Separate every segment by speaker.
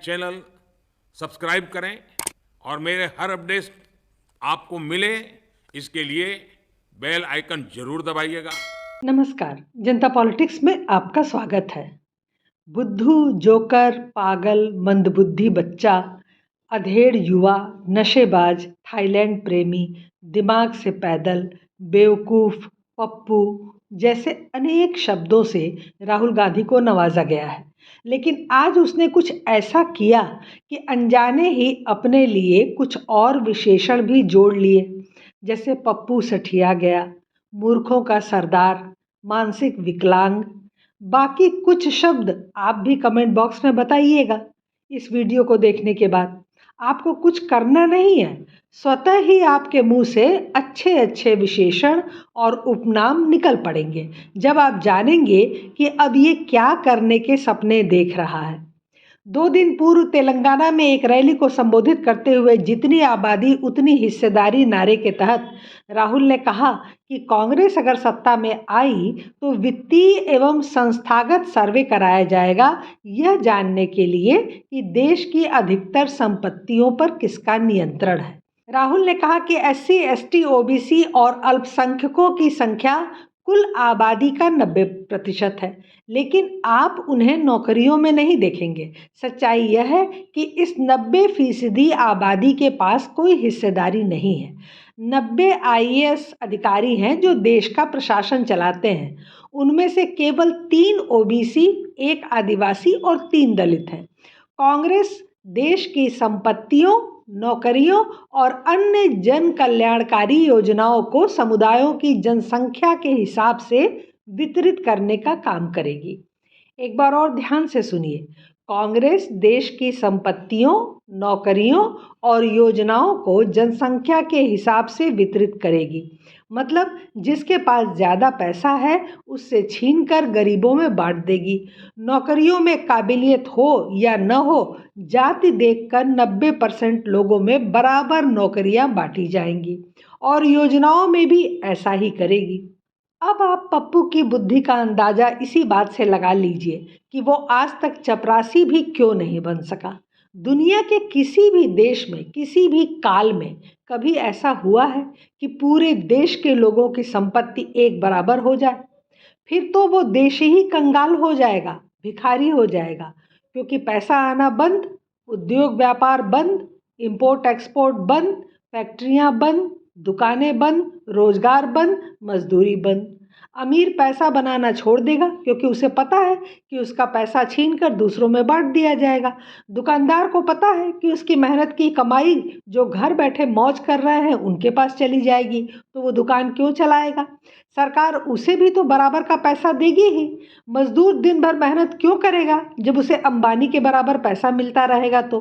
Speaker 1: Channel subscribe करें और मेरे हर अपडेट आपको मिले, इसके लिए बेल आइकन जरूर दबाइएगा।
Speaker 2: नमस्कार, जनता पॉलिटिक्स में आपका स्वागत है। बुद्धू, जोकर, पागल, मंदबुद्धि बच्चा, अधेड़ युवा, नशेबाज, थाईलैंड प्रेमी, दिमाग से पैदल, बेवकूफ़, पप्पू जैसे अनेक शब्दों से राहुल गांधी को नवाजा गया है। लेकिन आज उसने कुछ ऐसा किया कि अनजाने ही अपने लिए कुछ और विशेषण भी जोड़ लिए, जैसे पप्पू सठिया गया, मूर्खों का सरदार, मानसिक विकलांग। बाकी कुछ शब्द आप भी कमेंट बॉक्स में बताइएगा। इस वीडियो को देखने के बाद आपको कुछ करना नहीं है, स्वतः ही आपके मुंह से अच्छे अच्छे विशेषण और उपनाम निकल पड़ेंगे जब आप जानेंगे कि अब ये क्या करने के सपने देख रहा है। 2 दिन पूर्व तेलंगाना में एक रैली को संबोधित करते हुए जितनी आबादी उतनी हिस्सेदारी नारे के तहत राहुल ने कहा कि कांग्रेस अगर सत्ता में आई तो वित्तीय एवं संस्थागत सर्वे कराया जाएगा, यह जानने के लिए कि देश की अधिकतर संपत्तियों पर किसका नियंत्रण है। राहुल ने कहा कि SC, ST, OBC और अल्पसंख्यकों की संख्या कुल आबादी का 90% है, लेकिन आप उन्हें नौकरियों में नहीं देखेंगे। सच्चाई यह है कि इस 90% आबादी के पास कोई हिस्सेदारी नहीं है। 90 IAS अधिकारी हैं जो देश का प्रशासन चलाते हैं। उनमें से केवल 3 OBC, 1 आदिवासी और 3 दलित हैं। कांग्रेस देश की संपत्तियों, नौकरियों और अन्य जन कल्याणकारी योजनाओं को समुदायों की जनसंख्या के हिसाब से वितरित करने का काम करेगी। एक बार और ध्यान से सुनिए, कांग्रेस देश की संपत्तियों, नौकरियों और योजनाओं को जनसंख्या के हिसाब से वितरित करेगी। मतलब जिसके पास ज़्यादा पैसा है उससे छीनकर गरीबों में बांट देगी। नौकरियों में काबिलियत हो या न हो, जाति देखकर 90% लोगों में बराबर नौकरियां बांटी जाएंगी और योजनाओं में भी ऐसा ही करेगी। अब आप पप्पू की बुद्धि का अंदाजा इसी बात से लगा लीजिए कि वो आज तक चपरासी भी क्यों नहीं बन सका। दुनिया के किसी भी देश में किसी भी काल में कभी ऐसा हुआ है कि पूरे देश के लोगों की संपत्ति एक बराबर हो जाए? फिर तो वो देश ही कंगाल हो जाएगा, भिखारी हो जाएगा, क्योंकि पैसा आना बंद, उद्योग व्यापार बंद, इंपोर्ट एक्सपोर्ट बंद, फैक्ट्रियां बंद, दुकानें बंद, रोजगार बंद, मजदूरी बंद। अमीर पैसा बनाना छोड़ देगा क्योंकि उसे पता है कि उसका पैसा छीनकर दूसरों में बांट दिया जाएगा। दुकानदार को पता है कि उसकी मेहनत की कमाई जो घर बैठे मौज कर रहे हैं उनके पास चली जाएगी, तो वो दुकान क्यों चलाएगा? सरकार उसे भी तो बराबर का पैसा देगी ही। मजदूर दिन भर मेहनत क्यों करेगा जब उसे अंबानी के बराबर पैसा मिलता रहेगा? तो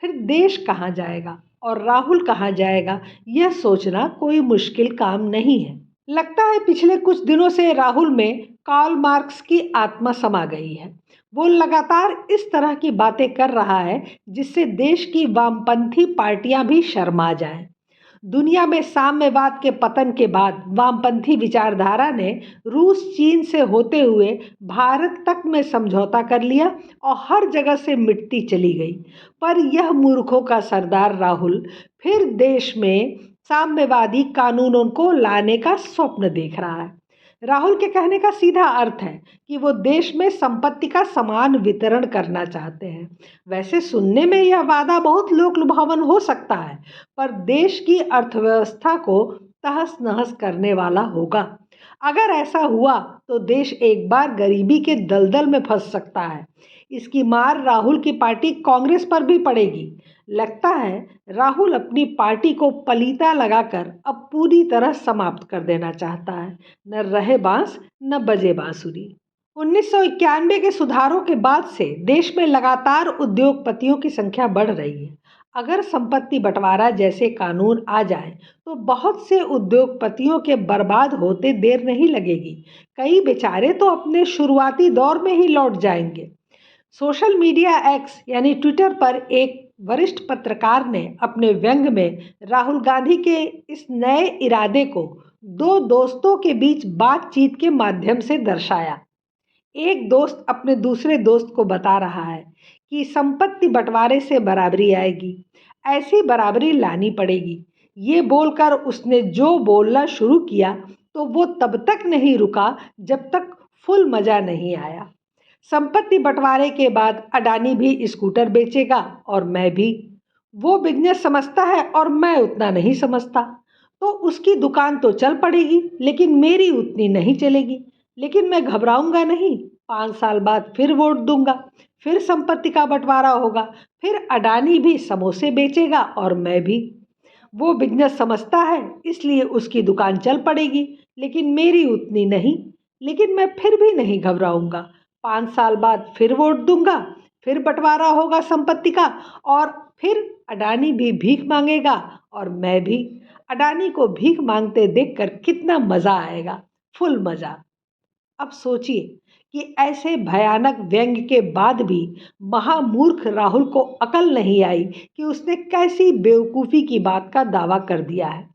Speaker 2: फिर देश कहाँ जाएगा और राहुल कहाँ जाएगा, यह सोचना कोई मुश्किल काम नहीं है। लगता है पिछले कुछ दिनों से राहुल में कार्ल मार्क्स की आत्मा समा गई है। वो लगातार इस तरह की बातें कर रहा है जिससे देश की वामपंथी पार्टियां भी शर्मा जाएं। दुनिया में साम्यवाद के पतन के बाद वामपंथी विचारधारा ने रूस चीन से होते हुए भारत तक में समझौता कर लिया और हर जगह से मिटती चली गई। पर यह मूर्खों का सरदार राहुल फिर देश में साम्यवादी कानूनों को लाने का स्वप्न देख रहा है। राहुल के कहने का सीधा अर्थ है कि वो देश में संपत्ति का समान वितरण करना चाहते हैं। वैसे सुनने में यह वादा बहुत लोक लुभावन हो सकता है, पर देश की अर्थव्यवस्था को तहस नहस करने वाला होगा। अगर ऐसा हुआ तो देश एक बार गरीबी के दलदल में फंस सकता है। इसकी मार राहुल की पार्टी कांग्रेस पर भी पड़ेगी। लगता है राहुल अपनी पार्टी को पलीता लगाकर अब पूरी तरह समाप्त कर देना चाहता है। न रहे बांस न बजे बांसुरी। 1991 के सुधारों के बाद से देश में लगातार उद्योगपतियों की संख्या बढ़ रही है। अगर संपत्ति बंटवारा जैसे कानून आ जाए तो बहुत से उद्योगपतियों के बर्बाद होते देर नहीं लगेगी। कई बेचारे तो अपने शुरुआती दौर में ही लौट जाएंगे। सोशल मीडिया एक्स यानी ट्विटर पर एक वरिष्ठ पत्रकार ने अपने व्यंग में राहुल गांधी के इस नए इरादे को 2 दोस्तों के बीच बातचीत के माध्यम से दर्शाया। एक दोस्त अपने दूसरे दोस्त को बता रहा है कि संपत्ति बंटवारे से बराबरी आएगी, ऐसी बराबरी लानी पड़ेगी। ये बोलकर उसने जो बोलना शुरू किया तो वो तब तक नहीं रुका जब तक फुल मजा नहीं आया। संपत्ति बंटवारे के बाद अडानी भी स्कूटर बेचेगा और मैं भी। वो बिजनेस समझता है और मैं उतना नहीं समझता, तो उसकी दुकान तो चल पड़ेगी लेकिन मेरी उतनी नहीं चलेगी। लेकिन मैं घबराऊंगा नहीं, 5 साल बाद फिर वोट दूंगा, फिर संपत्ति का बंटवारा होगा, फिर अडानी भी समोसे बेचेगा और मैं भी। वो बिजनेस समझता है इसलिए उसकी दुकान चल पड़ेगी लेकिन मेरी उतनी नहीं। लेकिन मैं फिर भी नहीं घबराऊंगा, 5 साल बाद फिर वोट दूंगा, फिर बंटवारा होगा संपत्ति का और फिर अडानी भी भीख मांगेगा और मैं भी। अडानी को भीख मांगते देखकर कितना मज़ा आएगा, फुल मज़ा। अब सोचिए कि ऐसे भयानक व्यंग्य के बाद भी महामूर्ख राहुल को अकल नहीं आई कि उसने कैसी बेवकूफ़ी की बात का दावा कर दिया है।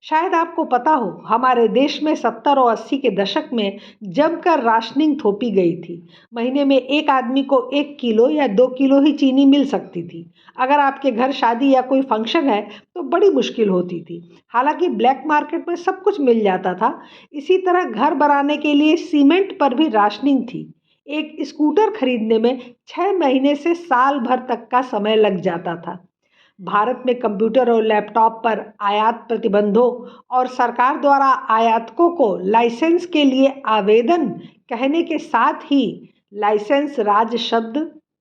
Speaker 2: शायद आपको पता हो, हमारे देश में 70 और 80 के दशक में जमकर राशनिंग थोपी गई थी। महीने में एक आदमी को 1 किलो या 2 किलो ही चीनी मिल सकती थी। अगर आपके घर शादी या कोई फंक्शन है तो बड़ी मुश्किल होती थी। हालांकि ब्लैक मार्केट में सब कुछ मिल जाता था। इसी तरह घर बनाने के लिए सीमेंट पर भी राशनिंग थी। एक स्कूटर खरीदने में 6 महीने से साल भर तक का समय लग जाता था। भारत में कंप्यूटर और लैपटॉप पर आयात प्रतिबंधों और सरकार द्वारा आयातकों को लाइसेंस के लिए आवेदन कहने के साथ ही लाइसेंस राज शब्द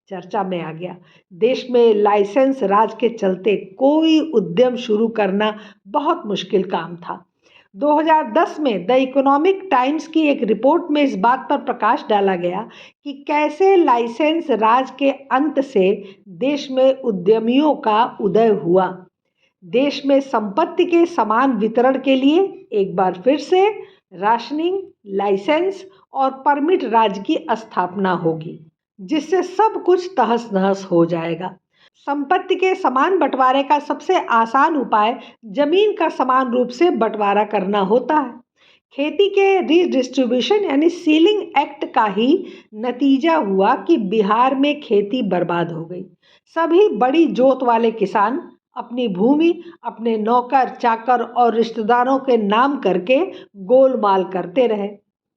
Speaker 2: चर्चा में आ गया। देश में लाइसेंस राज के चलते कोई उद्यम शुरू करना बहुत मुश्किल काम था। 2010 में द इकोनॉमिक टाइम्स की एक रिपोर्ट में इस बात पर प्रकाश डाला गया कि कैसे लाइसेंस राज के अंत से देश में उद्यमियों का उदय हुआ। देश में संपत्ति के समान वितरण के लिए एक बार फिर से राशनिंग, लाइसेंस और परमिट राज की स्थापना होगी, जिससे सब कुछ तहस नहस हो जाएगा। संपत्ति के समान बंटवारे का सबसे आसान उपाय जमीन का समान रूप से बंटवारा करना होता है। खेती के रीडिस्ट्रीब्यूशन यानी सीलिंग एक्ट का ही नतीजा हुआ कि बिहार में खेती बर्बाद हो गई। सभी बड़ी जोत वाले किसान अपनी भूमि अपने नौकर चाकर और रिश्तेदारों के नाम करके गोलमाल करते रहे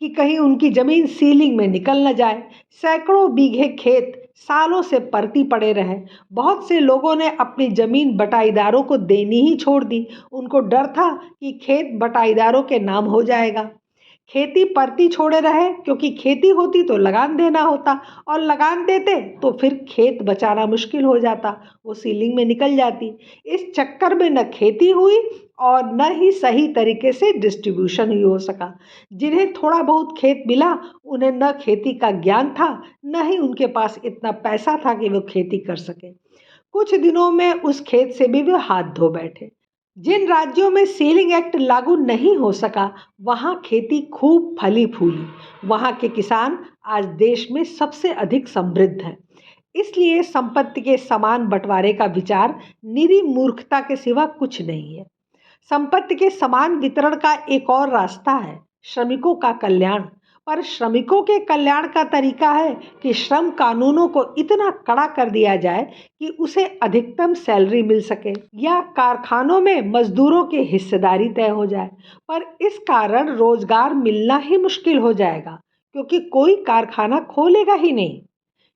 Speaker 2: कि कहीं उनकी जमीन सीलिंग में निकल न जाए। सैकड़ों बीघे खेत सालों से परती पड़े रहे। बहुत से लोगों ने अपनी जमीन बटाईदारों को देनी ही छोड़ दी। उनको डर था कि खेत बटाईदारों के नाम हो जाएगा। खेती परती छोड़े रहे क्योंकि खेती होती तो लगान देना होता और लगान देते तो फिर खेत बचाना मुश्किल हो जाता, वो सीलिंग में निकल जाती। इस चक्कर में न खेती हुई और न ही सही तरीके से डिस्ट्रीब्यूशन ही हो सका। जिन्हें थोड़ा बहुत खेत मिला उन्हें न खेती का ज्ञान था, न ही उनके पास इतना पैसा था कि वो खेती कर सके। कुछ दिनों में उस खेत से भी वे हाथ धो बैठे। जिन राज्यों में सीलिंग एक्ट लागू नहीं हो सका वहाँ खेती खूब फली फूली। वहाँ के किसान आज देश में सबसे अधिक समृद्ध हैं। इसलिए संपत्ति के समान बंटवारे का विचार निरी मूर्खता के सिवा कुछ नहीं है। संपत्ति के समान वितरण का एक और रास्ता है, श्रमिकों का कल्याण। पर श्रमिकों के कल्याण का तरीका है कि श्रम कानूनों को इतना कड़ा कर दिया जाए कि उसे अधिकतम सैलरी मिल सके या कारखानों में मजदूरों की हिस्सेदारी तय हो जाए। पर इस कारण रोजगार मिलना ही मुश्किल हो जाएगा क्योंकि कोई कारखाना खोलेगा ही नहीं।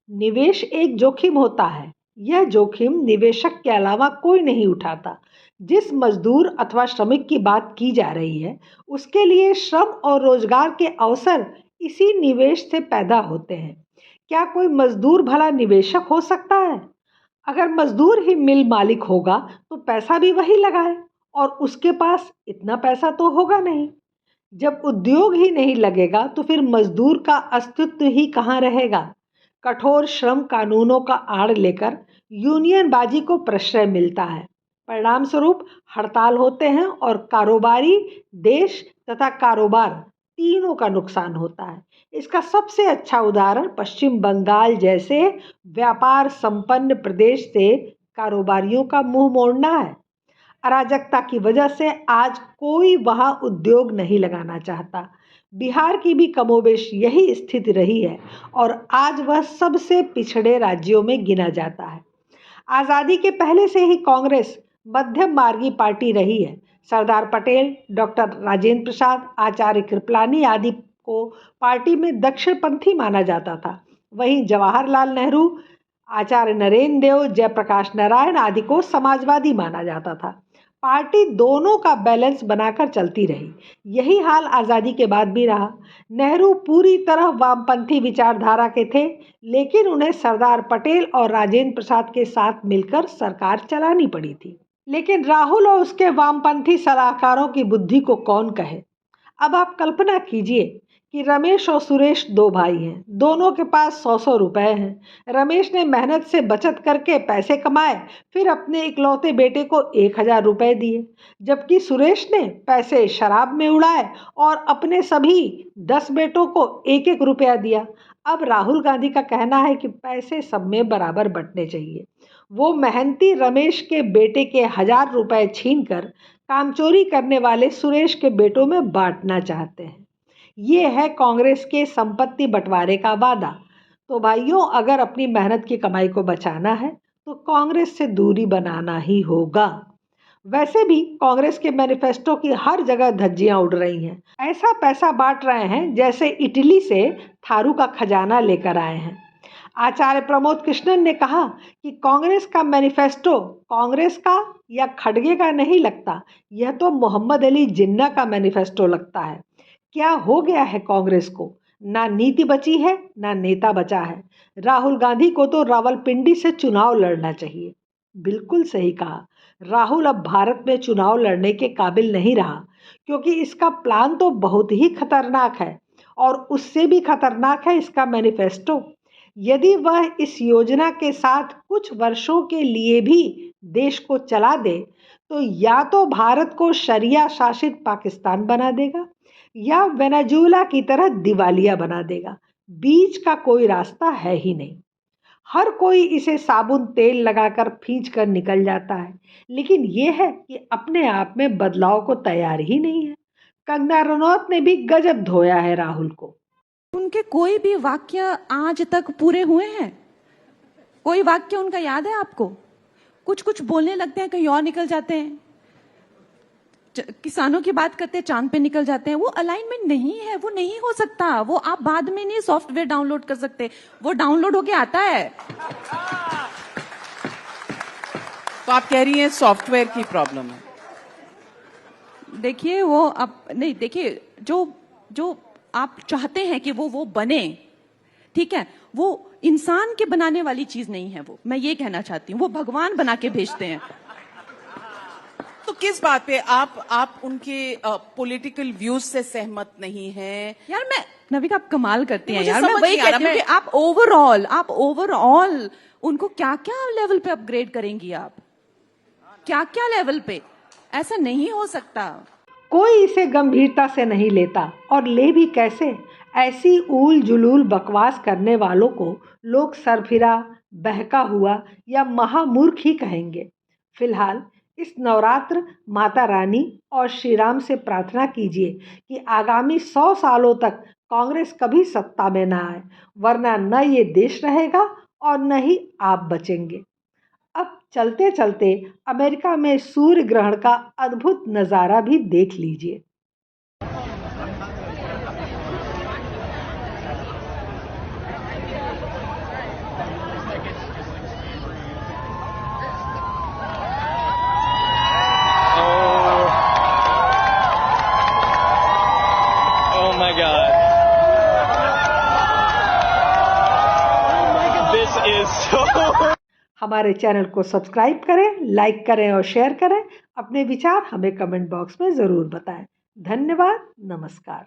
Speaker 2: निवेश एक जोखिम होता है। यह जोखिम निवेशक के अलावा कोई नहीं उठाता। जिस मजदूर अथवा श्रमिक की बात की जा रही है उसके लिए श्रम और रोजगार के अवसर इसी निवेश से पैदा होते हैं। क्या कोई मजदूर भला निवेशक हो सकता है? अगर मजदूर ही मिल मालिक होगा तो पैसा भी वही लगाए और उसके पास इतना पैसा तो होगा नहीं। जब उद्योग ही नहीं लगेगा तो फिर मजदूर का अस्तित्व ही कहाँ रहेगा। कठोर श्रम कानूनों का आड़ लेकर यूनियनबाजी को प्रश्रय मिलता है। परिणाम स्वरूप हड़ताल होते हैं और कारोबारी देश तथा कारोबार तीनों का नुकसान होता है। इसका सबसे अच्छा उदाहरण पश्चिम बंगाल जैसे व्यापार संपन्न प्रदेश से कारोबारियों का मुंह मोड़ना है। अराजकता की वजह से आज कोई वहां उद्योग नहीं लगाना चाहता। बिहार की भी कमोबेश यही स्थिति रही है और आज वह सबसे पिछड़े राज्यों में गिना जाता है। आज़ादी के पहले से ही कांग्रेस मध्यम मार्गी पार्टी रही है। सरदार पटेल, डॉक्टर राजेंद्र प्रसाद, आचार्य कृपलानी आदि को पार्टी में दक्षिणपंथी माना जाता था। वहीं जवाहरलाल नेहरू, आचार्य नरेंद्र देव, जयप्रकाश नारायण आदि को समाजवादी माना जाता था। पार्टी दोनों का बैलेंस बनाकर चलती रही। यही हाल आज़ादी के बाद भी रहा। नेहरू पूरी तरह वामपंथी विचारधारा के थे, लेकिन उन्हें सरदार पटेल और राजेंद्र प्रसाद के साथ मिलकर सरकार चलानी पड़ी थी। लेकिन राहुल और उसके वामपंथी सलाहकारों की बुद्धि को कौन कहे। अब आप कल्पना कीजिए कि रमेश और सुरेश दो भाई हैं, दोनों के पास 100-100 रुपए हैं। रमेश ने मेहनत से बचत करके पैसे कमाए, फिर अपने इकलौते बेटे को 1000 रुपए दिए, जबकि सुरेश ने पैसे शराब में उड़ाए और अपने सभी 10 बेटों को 1-1 रुपया दिया। अब राहुल गांधी का कहना है कि पैसे सब में बराबर बंटने चाहिए। वो मेहनती रमेश के बेटे के 1000 रुपए छीनकर कामचोरी करने वाले सुरेश के बेटों में बांटना चाहते हैं। ये है कांग्रेस के संपत्ति बंटवारे का वादा। तो भाइयों, अगर अपनी मेहनत की कमाई को बचाना है तो कांग्रेस से दूरी बनाना ही होगा। वैसे भी कांग्रेस के मैनिफेस्टो की हर जगह धज्जियां उड़ रही हैं। ऐसा पैसा बांट रहे हैं जैसे इटली से थारू का खजाना लेकर आए हैं। आचार्य प्रमोद कृष्णन ने कहा कि कांग्रेस का मैनिफेस्टो कांग्रेस का या खड़गे का नहीं लगता, यह तो मोहम्मद अली जिन्ना का मैनिफेस्टो लगता है। क्या हो गया है कांग्रेस को? ना नीति बची है, ना नेता बचा है। राहुल गांधी को तो रावलपिंडी से चुनाव लड़ना चाहिए। बिल्कुल सही कहा। राहुल अब भारत में चुनाव लड़ने के काबिल नहीं रहा, क्योंकि इसका प्लान तो बहुत ही खतरनाक है और उससे भी खतरनाक है इसका मैनिफेस्टो। यदि वह इस योजना के साथ कुछ वर्षों के लिए भी देश को चला दे तो या तो भारत को शरिया शासित पाकिस्तान बना देगा या वेनेजुएला की तरह दिवालिया बना देगा। बीच का कोई रास्ता है ही नहीं। हर कोई इसे साबुन तेल लगाकर खींच कर निकल जाता है, लेकिन यह है कि अपने आप में बदलाव को तैयार ही नहीं है। कंगना रनौत ने भी गजब धोया है राहुल को।
Speaker 3: उनके कोई भी वाक्य आज तक पूरे हुए हैं? कोई वाक्य उनका याद है आपको? कुछ कुछ बोलने लगते हैं, कहीं और निकल जाते हैं। किसानों की बात करते हैं, चांद पे निकल जाते हैं। वो अलाइनमेंट नहीं है, वो नहीं हो सकता। वो आप बाद में नहीं सॉफ्टवेयर डाउनलोड कर सकते, वो डाउनलोड होके आता है।
Speaker 4: तो आप कह रही हैं सॉफ्टवेयर की प्रॉब्लम है?
Speaker 3: देखिए, वो अब नहीं, देखिए जो आप चाहते हैं कि वो बने, ठीक है, वो इंसान के बनाने वाली चीज नहीं है। वो, मैं ये कहना चाहती हूँ, वो भगवान बना के भेजते हैं।
Speaker 4: तो किस बात पे आप उनके पॉलिटिकल व्यूज से सहमत नहीं हैं?
Speaker 3: यार, मैं नविका, आप कमाल करती हैं यार।
Speaker 4: मैं
Speaker 3: वही कहती हूँ कि आप ओवरऑल उनको क्या क्या लेवल पे अपग्रेड करेंगी? आप क्या क्या लेवल पे? ऐसा नहीं हो सकता।
Speaker 2: कोई इसे गंभीरता से नहीं लेता, और ले भी कैसे। ऐसी ऊल जुलूल बकवास करने वालों को लोग सरफिरा, बहका हुआ या महामूर्ख ही कहेंगे। फिलहाल इस नवरात्र माता रानी और श्री राम से प्रार्थना कीजिए कि आगामी 100 सालों तक कांग्रेस कभी सत्ता में ना आए, वरना न ये देश रहेगा और न ही आप बचेंगे। अब चलते चलते अमेरिका में सूर्य ग्रहण का अद्भुत नज़ारा भी देख लीजिए।
Speaker 5: Oh my God. This is so...
Speaker 2: हमारे चैनल को सब्सक्राइब करें, लाइक करें और शेयर करें। अपने विचार हमें कमेंट बॉक्स में ज़रूर बताएं। धन्यवाद, नमस्कार।